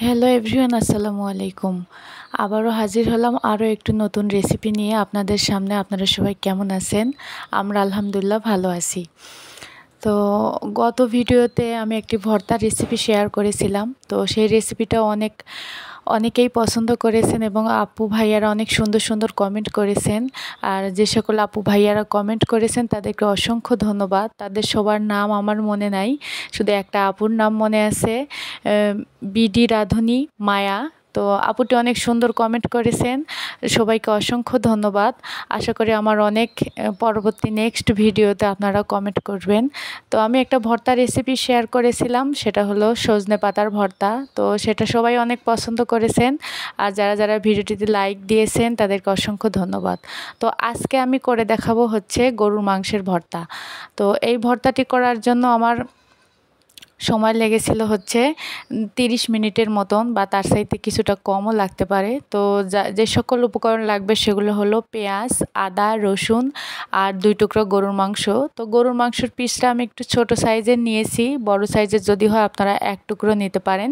Hello everyone, আসসালামু আলাইকুম। আবারও হাজির হলাম আরও একটু নতুন রেসিপি নিয়ে আপনাদের সামনে। আপনারা সবাই কেমন আছেন? আমরা আলহামদুলিল্লাহ ভালো আছি। তো গত ভিডিওতে আমি একটি ভর্তার রেসিপি শেয়ার করেছিলাম। তো সেই রেসিপিটা অনেকেই পছন্দ করেছেন এবং আপু ভাইয়ারা অনেক সুন্দর সুন্দর কমেন্ট করেছেন। আর যে সকল আপু ভাইয়ারা কমেন্ট করেছেন তাদেরকে অসংখ্য ধন্যবাদ। তাদের সবার নাম আমার মনে নাই, শুধু একটা আপুর নাম মনে আছে, বিডি রাধুনী মায়া। তো আপুটি অনেক সুন্দর কমেন্ট করেছেন, সবাইকে অসংখ্য ধন্যবাদ। আশা করি আমার অনেক পরবর্তী নেক্সট ভিডিওতে আপনারা কমেন্ট করবেন। তো আমি একটা ভর্তা রেসিপি শেয়ার করেছিলাম, সেটা হলো সজনে পাতার ভর্তা। তো সেটা সবাই অনেক পছন্দ করেছেন, আর যারা যারা ভিডিওটিতে লাইক দিয়েছেন তাদেরকে অসংখ্য ধন্যবাদ। তো আজকে আমি করে দেখাবো হচ্ছে গরুর মাংসের ভর্তা। তো এই ভর্তাটি করার জন্য আমার সময় লেগেছিল হচ্ছে 30 মিনিটের মতন, বা তার চাইতে কিছুটা কমও লাগতে পারে। তো যে সকল উপকরণ লাগবে সেগুলো হলো পেঁয়াজ, আদা, রসুন আর 2 টুকরো গরুর মাংস। তো গরুর মাংসের পিসটা আমি একটু ছোট সাইজের নিয়েছি, বড় সাইজের যদি হয় আপনারা 1 টুকরো নিতে পারেন।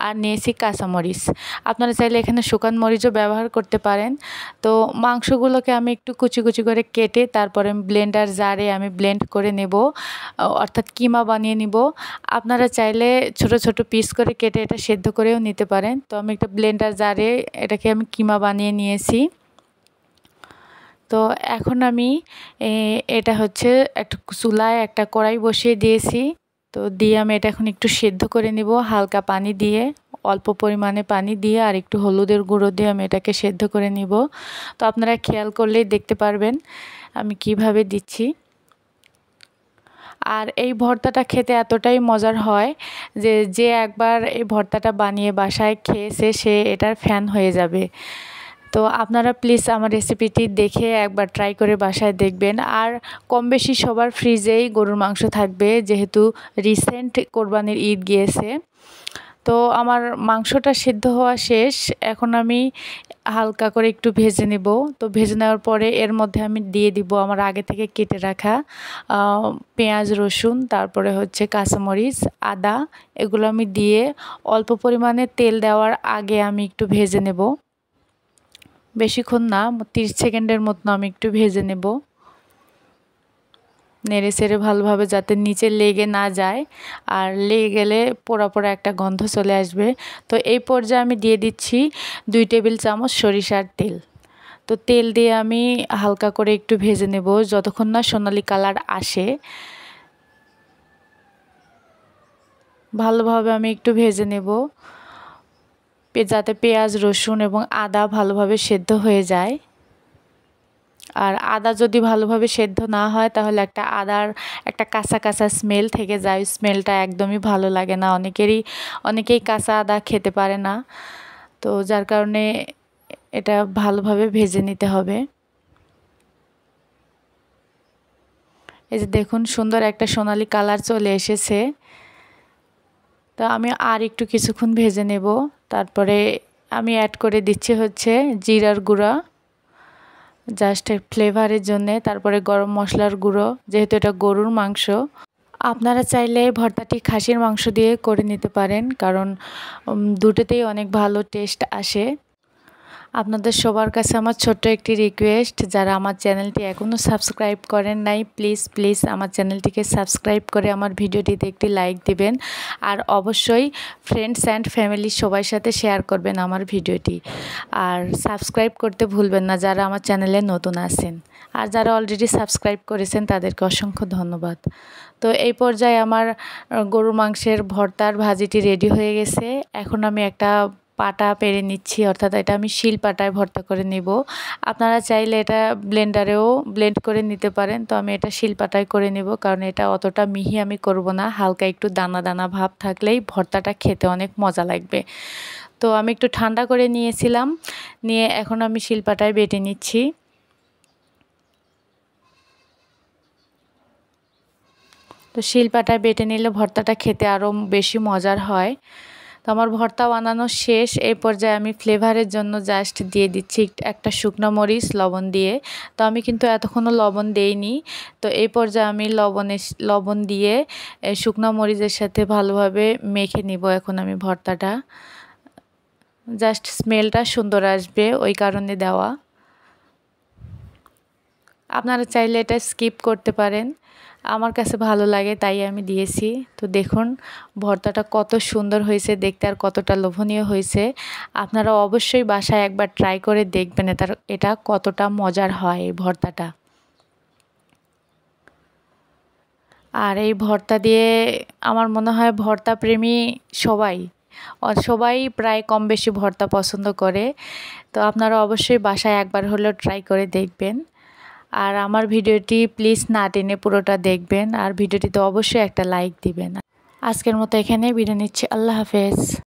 আর নিয়েছি কাঁচামরিচ, আপনারা চাইলে এখানে শুকান মরিচও ব্যবহার করতে পারেন। তো মাংসগুলোকে আমি একটু কুচি কুচি করে কেটে তারপরে ব্লেন্ডার জারে আমি ব্লেন্ড করে নেব, অর্থাৎ কিমা বানিয়ে নিব। আপনারা চাইলে ছোট ছোট পিস করে কেটে এটা সেদ্ধ করেও নিতে পারেন। তো আমি একটা ব্লেন্ডার জারে এটাকে আমি কিমা বানিয়ে নিয়েছি। তো এখন আমি এটা হচ্ছে একটা চুলায় একটা কড়াই বসিয়ে দিয়েছি। তো দিয়ে আমি এটা এখন একটু সেদ্ধ করে নিব হালকা পানি দিয়ে, অল্প পরিমাণে পানি দিয়ে আর একটু হলুদের গুঁড়ো দিয়ে আমি এটাকে সেদ্ধ করে নিব। তো আপনারা খেয়াল করলেই দেখতে পারবেন আমি কিভাবে দিচ্ছি। আর এই ভর্তাটা খেতে এতটাই মজার হয় যে যে একবার এই ভর্তাটা বানিয়ে বাসায় খেয়েছে সে এটার ফ্যান হয়ে যাবে। তো আপনারা প্লিজ আমার রেসিপিটি দেখে একবার ট্রাই করে বাসায় দেখবেন। আর কম বেশি সবার ফ্রিজেই গরুর মাংস থাকবে, যেহেতু রিসেন্ট কোরবানির ঈদ গিয়েছে। তো আমার মাংসটা সিদ্ধ হওয়া শেষ, এখন আমি হালকা করে একটু ভেজে নেব। তো ভেজে নেওয়ার পরে এর মধ্যে আমি দিয়ে দিব আমার আগে থেকে কেটে রাখা পেঁয়াজ, রসুন, তারপরে হচ্ছে কাঁচামরিচ, আদা, এগুলো আমি দিয়ে অল্প পরিমাণে তেল দেওয়ার আগে আমি একটু ভেজে নেব। বেশিক্ষণ না, 30 সেকেন্ডের মতন আমি একটু ভেজে নেব, নেড়ে চেড়ে ভালোভাবে, যাতে নিচে লেগে না যায়। আর লেগে গেলে পোড়া পোড়া একটা গন্ধ চলে আসবে। তো এই পর্যায়ে আমি দিয়ে দিচ্ছি 2 টেবিল চামচ সরিষার তেল। তো তেল দিয়ে আমি হালকা করে একটু ভেজে নেব যতক্ষণ না সোনালি কালার আসে। ভালোভাবে আমি একটু ভেজে নেব যাতে পেঁয়াজ, রসুন এবং আদা ভালোভাবে সেদ্ধ হয়ে যায়। আর আদা যদি ভালোভাবে সেদ্ধ না হয় তাহলে আদার একটা কাঁচা কাঁচা স্মেল থেকে যায়, স্মেলটা একদমই ভালো লাগে না। অনেকেই কাঁচা আদা খেতে পারে না, তো যার কারণে এটা ভালোভাবে ভেজে নিতে হবে। এই যে দেখুন, সুন্দর একটা সোনালি কালার চলে এসেছে। তো আমি আর একটু কিছুক্ষণ ভেজে নেব। তারপরে আমি অ্যাড করে দিচ্ছি হচ্ছে জিরার গুঁড়া, জাস্ট ফ্লেভারের জন্যে। তারপরে গরম মশলার গুঁড়ো, যেহেতু এটা গরুর মাংস। আপনারা চাইলে ভর্তাটি খাসির মাংস দিয়ে করে নিতে পারেন, কারণ দুটোতেই অনেক ভালো টেস্ট আসে। আপনাদের সবার কাছে আমার ছোট্ট একটি রিকোয়েস্ট, যারা আমার চ্যানেলটি এখনও সাবস্ক্রাইব করেন নাই, প্লিজ প্লিজ আমার চ্যানেলটিকে সাবস্ক্রাইব করে আমার ভিডিওটিতে একটি লাইক দিবেন। আর অবশ্যই ফ্রেন্ডস অ্যান্ড ফ্যামিলি সবার সাথে শেয়ার করবেন আমার ভিডিওটি। আর সাবস্ক্রাইব করতে ভুলবেন না যারা আমার চ্যানেলে নতুন আছেন। আর যারা অলরেডি সাবস্ক্রাইব করেছেন তাদেরকে অসংখ্য ধন্যবাদ। তো এই পর্যায়ে আমার গরুর মাংসের ভর্তার ভাজিটি রেডি হয়ে গেছে। এখন আমি একটা পাটা পেরে নিচ্ছি, অর্থাৎ এটা আমি শিল পাটায় ভর্তা করে নিব। আপনারা চাইলে এটা ব্লেন্ডারেও ব্লেন্ড করে নিতে পারেন। তো আমি এটা শিল পাটায় করে নিব, কারণ এটা অতটা মিহি আমি করব না, হালকা একটু দানা দানা ভাব থাকলেই ভর্তাটা খেতে অনেক মজা লাগবে। তো আমি একটু ঠান্ডা করে নিয়েছিলাম, নিয়ে এখন আমি শিল পাটায় বেটে নিচ্ছি। তো শিল পাটায় বেটে নিলে ভর্তাটা খেতে আরও বেশি মজার হয়। তো আমার ভর্তা বানানো শেষ। এই পর্যায়ে আমি ফ্লেভারের জন্য জাস্ট দিয়ে দিচ্ছি একটা শুকনো মরিচ লবণ দিয়ে। তো আমি কিন্তু এতক্ষণও লবণ দেইনি। তো এই পর্যায়ে আমি লবণ দিয়ে শুকনো মরিচের সাথে ভালোভাবে মেখে নিব এখন আমি ভর্তাটা। জাস্ট স্মেলটা সুন্দর আসবে ওই কারণে দেওয়া। আপনারা চাইলে এটা স্কিপ করতে পারেন, আমার কাছে ভালো লাগে তাই আমি দিয়েছি। তো দেখুন ভর্তাটা কত সুন্দর হয়েছে দেখতে আর কতটা লোভনীয় হয়েছে। আপনারা অবশ্যই বাসায় একবার ট্রাই করে দেখবেন এটা কতটা মজার হয় এই ভর্তাটা। আর এই ভর্তা দিয়ে আমার মনে হয় ভর্তা প্রেমী সবাই প্রায় কম বেশি ভর্তা পছন্দ করে। তো আপনারা অবশ্যই বাসায় একবার হলেও ট্রাই করে দেখবেন। আর আমার ভিডিওটি প্লিজ না টেনে পুরোটা দেখবেন, আর ভিডিওটিতে অবশ্যই একটা লাইক দিবেন। আজকের মতো এখানেই বিদায় নিচ্ছি। আল্লাহ হাফেজ।